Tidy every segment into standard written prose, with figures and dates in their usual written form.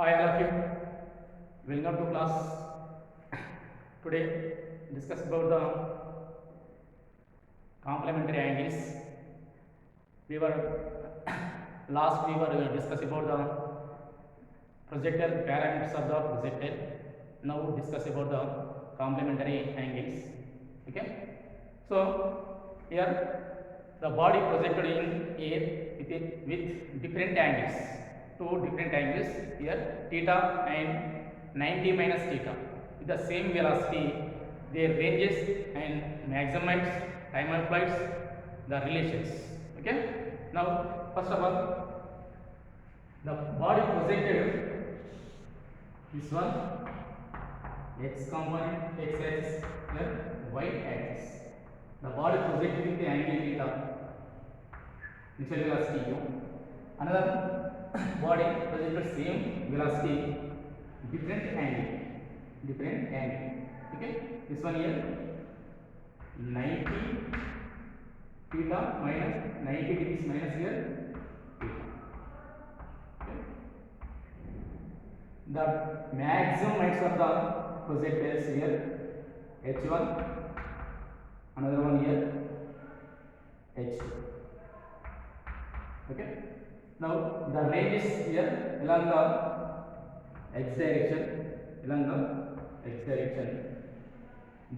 Hi all of you, welcome to class. Today discuss about the complementary angles. We were last we were discuss about the projectile parameters of the projectile. Now discuss about the complementary angles. Okay. So here the body projected in air with different angles. Two different angles here, theta and 90 minus theta, with the same velocity. Their ranges and maximums, time applies, the relations. Okay. Now first of all, the body projected, this one x component, x axis plus y axis. The body projected with the angle theta, initial velocity u. Another body projected same velocity, different angle. Okay, this one here 90 theta minus 90 degrees minus here theta. Okay. The maximum heights of the projectiles here h1, another one here h2. Okay. Now the range is here along the x direction,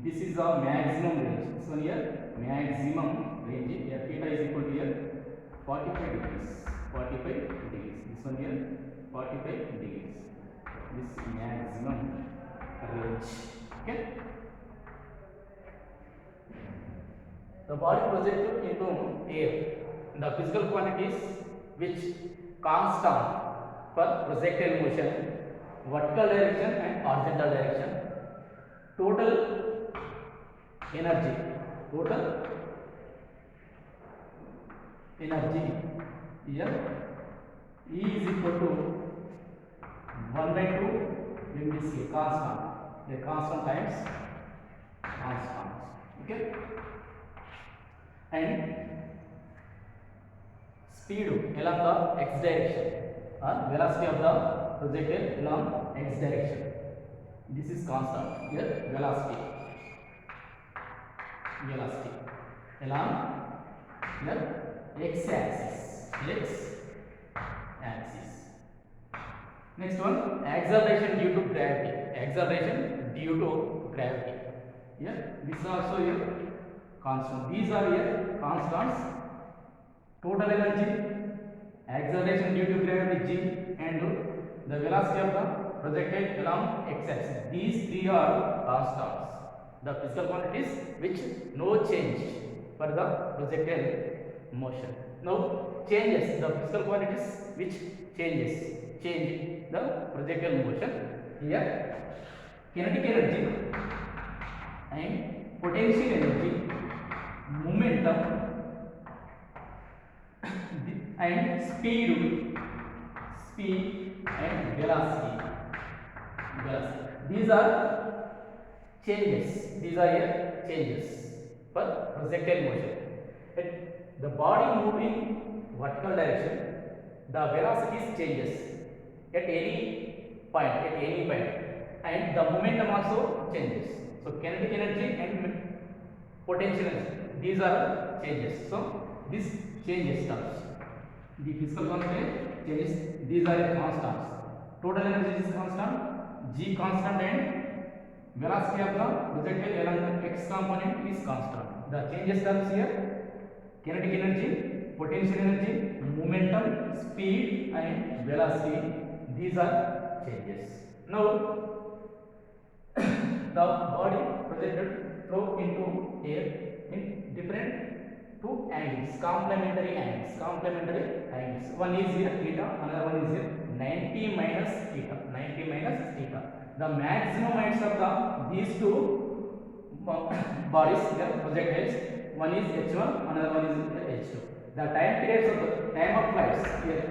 This is the maximum range. This one here maximum range. Here theta is equal to here 45 degrees. This one here 45 degrees. This maximum range. Okay. The body projected into air. The physical quantities which constant for projectile motion, vertical direction and horizontal direction. Total energy here E is equal to 1/2 mc constant. The constant times constant. Okay. And speed along the x direction, or velocity of the projectile along x direction. This is constant. Here velocity along the x axis. Next one, acceleration due to gravity. Here this is also here constant. These are here constants. Total energy, acceleration due to gravity g, and the velocity of the projectile along x axis. These three are constants, the physical quantities which no change for the projectile motion. Now changes, the physical quantities which change the projectile motion. Here kinetic energy and potential energy, momentum and speed and velocity. These are changes. For projectile motion. At the body moving vertical direction, the velocity changes at any point, and the momentum also changes. So kinetic energy and potential energy, these are changes. So this changes terms. The physical constant changes. These are constants. Total energy is constant, g constant, and velocity of the projectile along the x component is constant. The changes terms here: kinetic energy, potential energy, momentum, speed, and velocity. These are changes. Now the body projected through into air in different two angles, complementary angles. One is here theta, another one is here 90 minus theta. The maximum heights of these two bodies, the projectiles, one is h1, another one is h2. The time periods of the time of flights here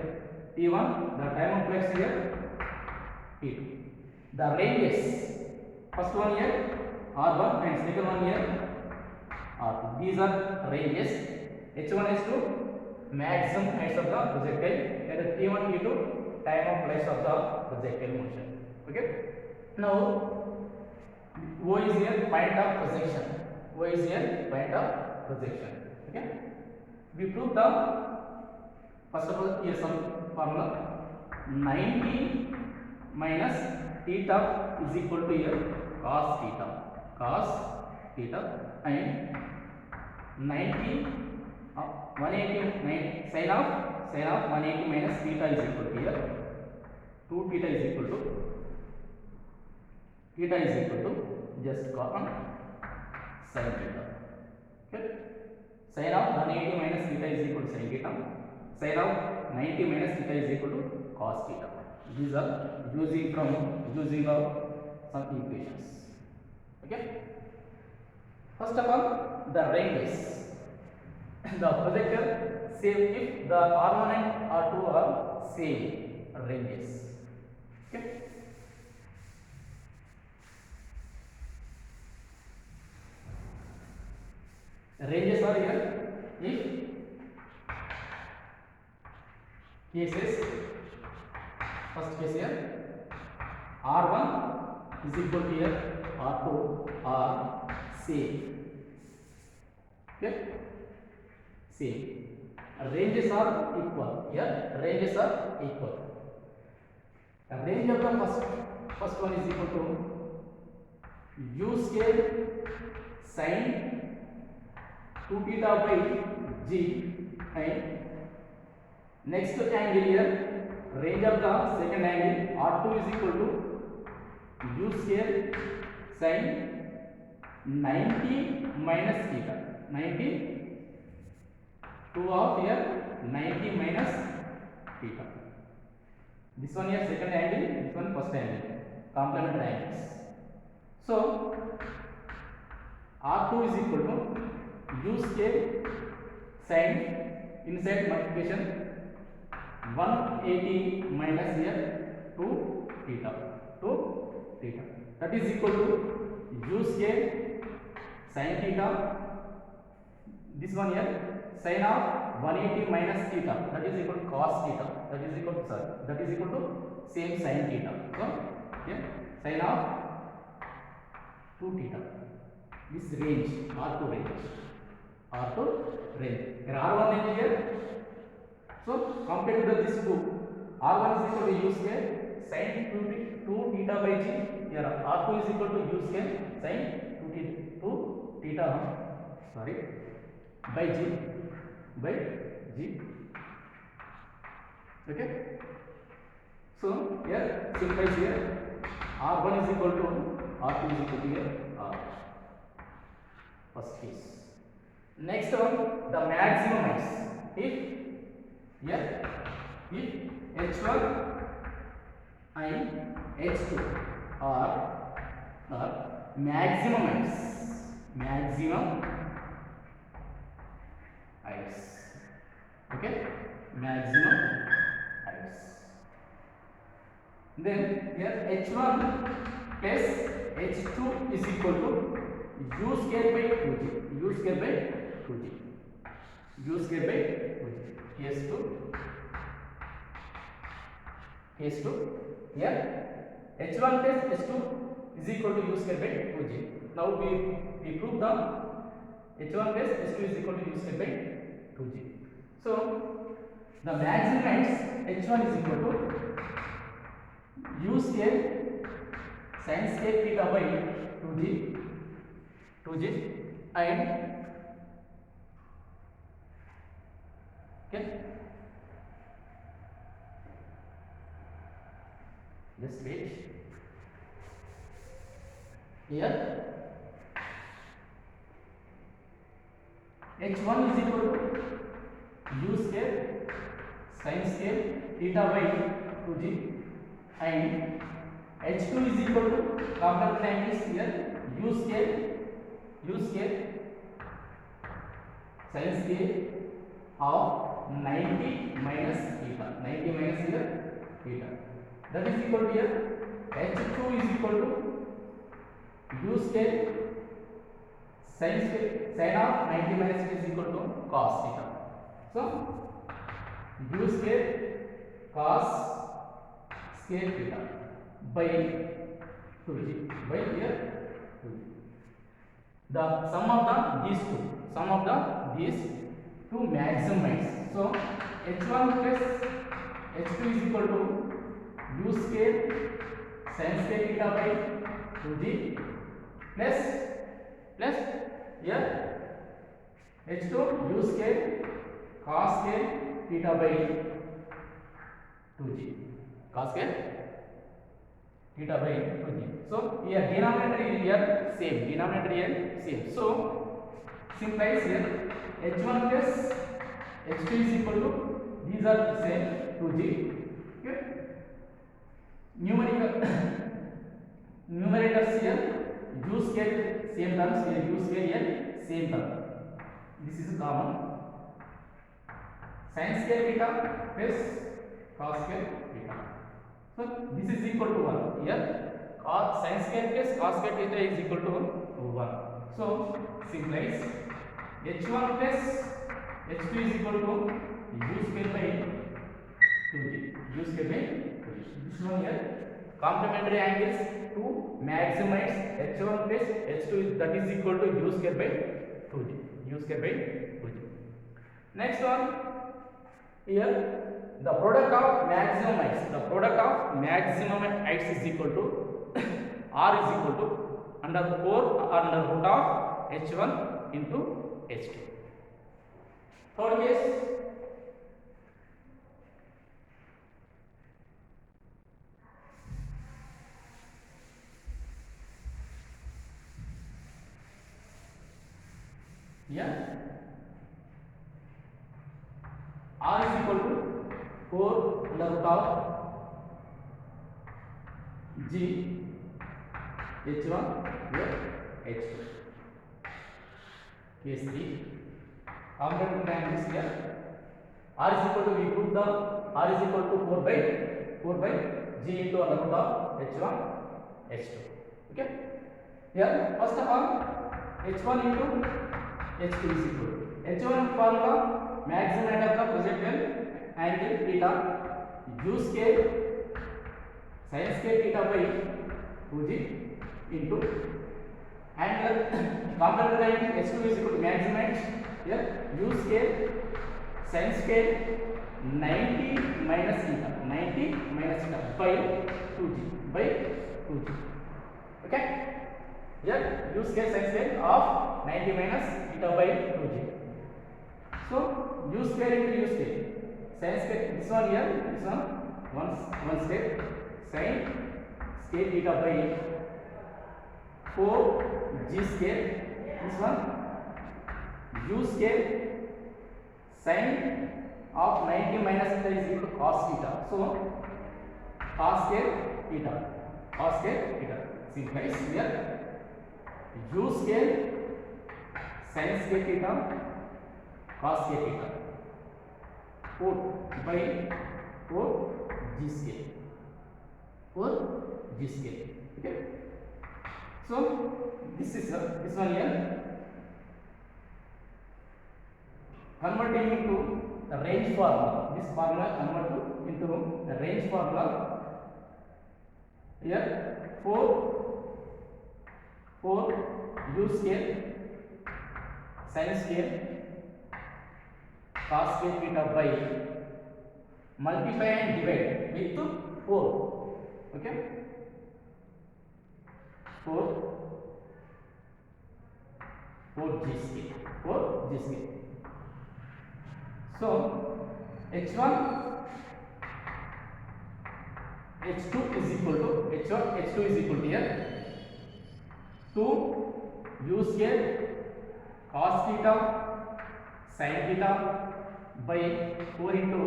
t1, the time of flights here t2. The ranges, first one here r1 and second one here r2. These are ranges. h1 is to maximum heights of the projectile, and t1 t2 time of flight of the projectile motion. Okay. Now O is here point of projection. O is here point of projection. Okay. We prove the first of all here some formula 90 minus theta is equal to here cos theta and 90 180 sin of 180 minus theta is equal to here 2 theta is equal to just cos sin theta. Okay. Sin of 180 minus theta is equal to sin theta. Sin of 90 minus theta is equal to cos theta. These are using of some equations. Okay. First of all, the ranges. The projector same if the R1 and R2 are same ranges. Okay. Ranges are here if cases. First case here R1 is equal to here R2 are same. Okay. Same. Ranges are equal. Here ranges are equal. The range of the first one is equal to u square sin 2 theta by g and next angle here range of the second angle R2 is equal to u square sin 90 minus theta. 90 2 of here 90 minus theta. This one here second angle, this one first angle, complementary angles. So R2 is equal to u square sin inside multiplication 180 minus here 2 theta. That is equal to u square sin theta. This one here sin of 180 minus theta, that is equal to cos theta, that is equal to same sin theta. So here sin of 2 theta. This range R2 range here R1 range here. So compared to this two, R1 is equal to u square sin 2 theta by g. Here R2 is equal to u square sin 2 theta by g. Okay. So here simplifies here R1 is equal to R2 is equal to here R. First case. Next one, the maximum is if H1 and H2 are maximum heights. Okay, maximum heights. Then here H1 plus H2 is equal to u square by 2g. Case 2 here H1 plus H2 is equal to u square by 2g. Now we prove the H1 plus H2 is equal to u square by 2g. So the maximum heights H1 is equal to u square sin square theta by 2g and okay, just wait. Here H1 is equal to u square sin square theta by 2g and H2 is equal to complementary angles here u square sin square of 90 minus theta. That is equal to here H2 is equal to u square sin of 90 minus theta is equal to cos theta. So u square cos scale theta by 2g by here 2g. The sum of these two maximums. So h1 plus h2 is equal to u square sin square theta by 2g plus here h2 u square cos square theta by 2g cos square theta by 2g. So here denominator here same. So simplifies here h1 plus h2 is equal to, these are the same, 2g. Okay, numerators here u square same terms, here u square here same term, this is common. Sin square theta plus cos square theta, so this is equal to 1. Here sin square plus cos square theta is equal to 1. So simplifies h1 plus h2 is equal to u square by 2g, u square by 2g. This one here complementary angles to maximize h1 plus h2 is, that is equal to u square by 2g, u square by 2g. Next one here, the product of maximum heights, is equal to r is equal to under 4 under root of h1 into h2. Third case, here r is equal to 4 under root of g h1 here h2. Case 3, complementary angles here r is equal to, we put the r is equal to 4 by g into under root of h1 h2. Okay, here first of all h1 into h2 is equal to h1 formula, maximum of the projectile angle theta u square sin square theta by 2g into angle complementary angle h2 is equal to maximum here u square sin square 90 minus theta by 2g. Okay, here u square sin square of 90 minus theta by 2g. So u square into u square sin square, this one here, this one one step, sin square theta by 4g square, this one u square sin of 90 minus theta is equal to cos theta. So cos square theta simplifies here u square sin square theta cos square theta 4 by 4g square. Okay, so this is this one here converting into the range formula. This formula convert into the range formula. Here 4 u square sin square cos square theta by multiply and divide with 4. Okay, 4g square. So h1 h2 is equal to here 2 u square cos theta sin theta by 4 into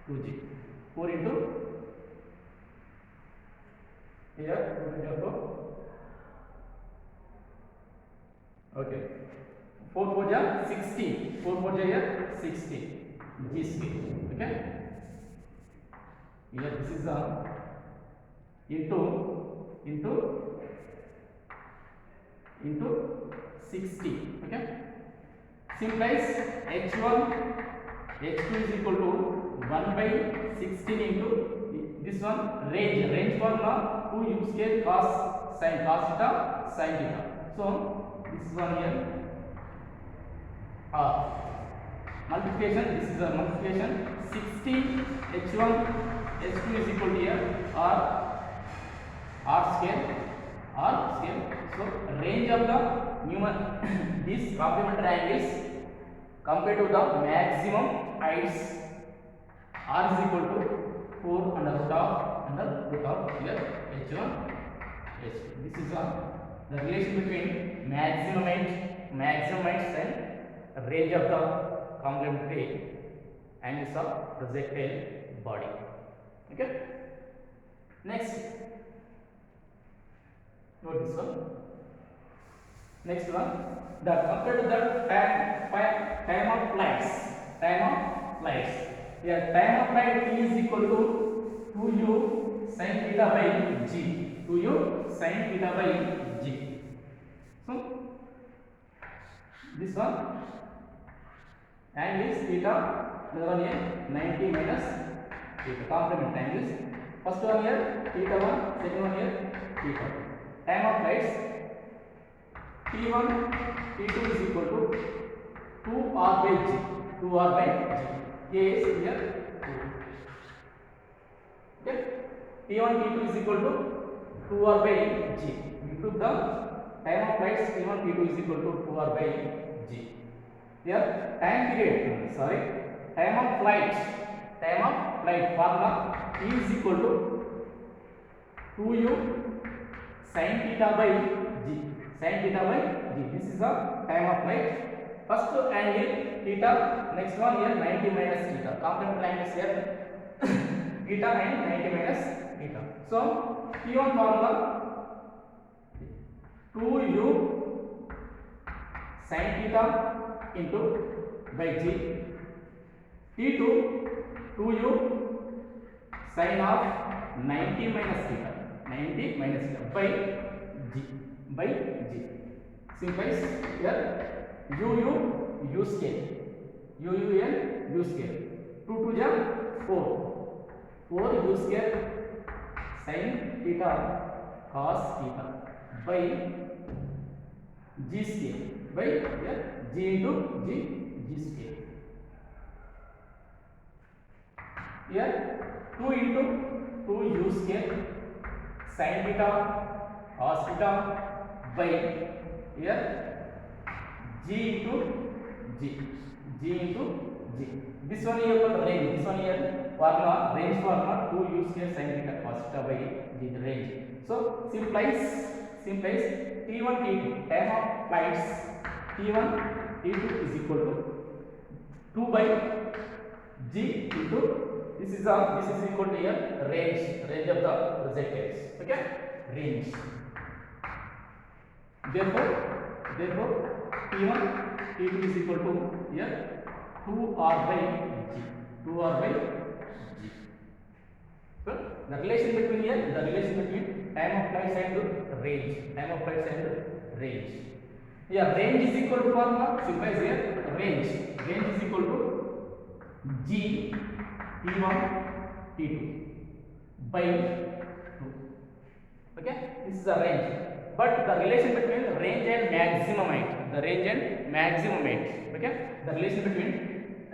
2g, 4 into here 2 okay, 4 4 ja 16, 4 4 ja here 16 g square. Okay, here this is into 60. Okay, simplifies h1 h2 is equal to 1 by 16 into this one range formula 2 u square cos theta sin theta. So this one here multiplication, this is a multiplication 16 h1 h2 is equal to here r square. So range of the these complementary angles compared to the maximum heights r is equal to 4 under root of here h1 h2. This is the relation between maximum heights and range of the complementary angles of projectile body. Okay. Next, note this one. Next one, the compared to the time of flights. Here time of flight is equal to 2u sin theta by g. 2u sin theta by g. So this one angle is theta, another one here 90 minus theta. Complement angles. First one here theta 1, second one here theta. Time of flights t1 t2 is equal to 2r by g. 2r by g. K is here 2. Okay. t1 t2 is equal to 2r by g. We took the time of flights t1 t2 is equal to 2r by g. Here time of flight formula is equal to 2u sin theta by g. This is the time of flight. First angle theta, next one here 90 minus theta. Complementary angles here theta and 90 minus theta. So T1 formula 2u sin theta into by g. T2 2u sin of 90 minus theta by g. Simplifies here u square. u square. 2 to the 4 u square sin theta cos theta by g square by here g into g square. Here 2 into 2 u square sin theta cos theta by here g into g. This one here for range. This one here formula, range formula 2 u square sin theta cos theta by g, the range. So simplifies t1 t2 time of flights t1 t2 is equal to 2 by g into this is equal to here range of the projectiles. Okay, range. Therefore t1 t2 is equal to here 2r by g. So the relation between time of flights and range. Here range is equal to formula simplifies here range is equal to g t1 t2 by 2. Okay, this is the range. But the relation between range and maximum height. Okay, the relation between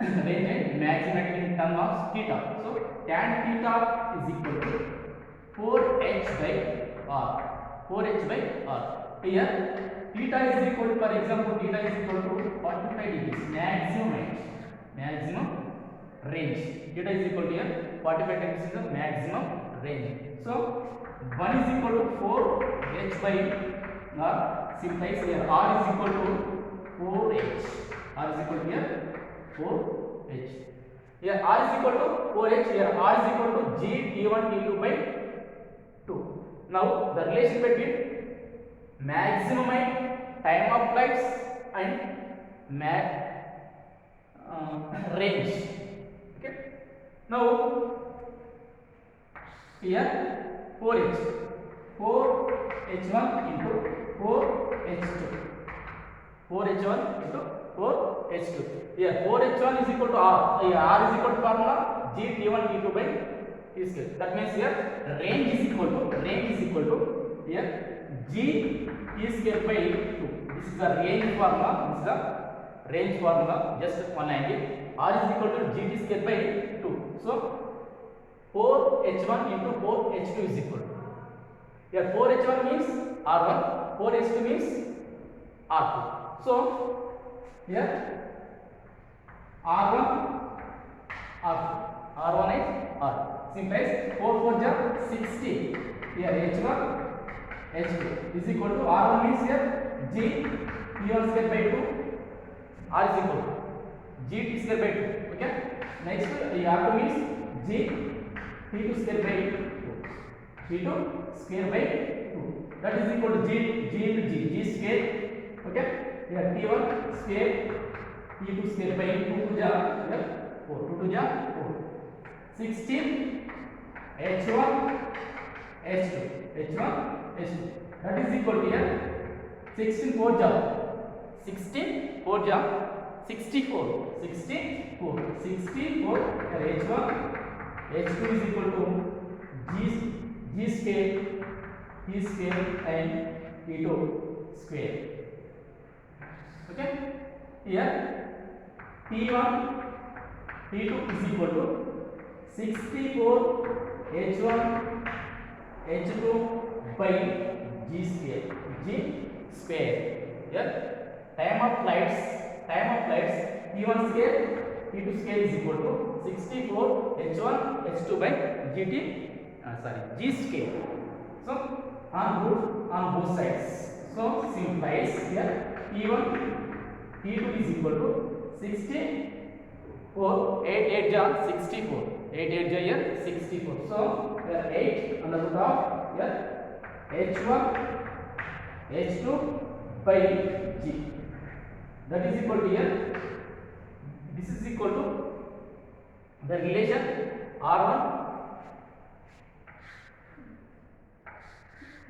range and maximum height in terms of theta. So tan theta is equal to 4h by r. Here theta is equal to, for example, theta is equal to 45 degrees. Maximum range. Theta is equal to here 45 degrees is the maximum range. So 1 is equal to 4h by r. Simplifies here r is equal to 4h. R is equal to here 4h. Here r is equal to 4h. Here r is equal to g t1 t2 by 2. Now the relation between maximum height, time of flights and range. Okay. Now here 4h 4h1 into 4h2. 4h1 into 4h2. Here 4h1 is equal to r. Here r is equal to formula g t1 t2 by T square. That means here range is equal to here G T square by 2. This is the range formula. This is the range formula. Just 190. R is equal to G T square by 2. So 4H1 into 4H2 is equal to. Here 4H1 means R1, 4H2 means R2. So here R1, R2, R1 is R. Simplifies 4 4 ja 60. Here H1, H2 is equal to R1 means here G T1 square by 2. R is equal to G T square by 2. Okay. Next R2 means G T2 square by 2. T2 square by 2. That is equal to G into G square. Okay. Here T1 square T2 square by 2 to ja 4. 2 to ja 4. 16 H1 H2 H1 H2. That is equal to here 16 4 ja 16 4 ja 64 64 64 H1 H2 is equal to G square T square and T2 square. Okay. Here T1 T2 is equal to 64 H1 H2 by G square. Here time of flights T1 square T2 square is equal to 64 H1 H2 by G square. So on both sides. So simplifies here T1 T2 is equal to 64 8 8 ja 64 8 8 ja here 64. So 8 under root of here H1 H2 by G. That is equal to here. This is equal to the relation R1.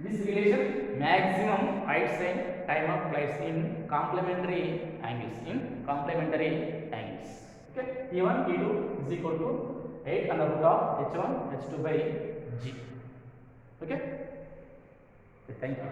This relation maximum heights and time of flights in complementary angles. Okay. T1 T2 is equal to 8 under root of H1 H2 by G. Okay. Thank you.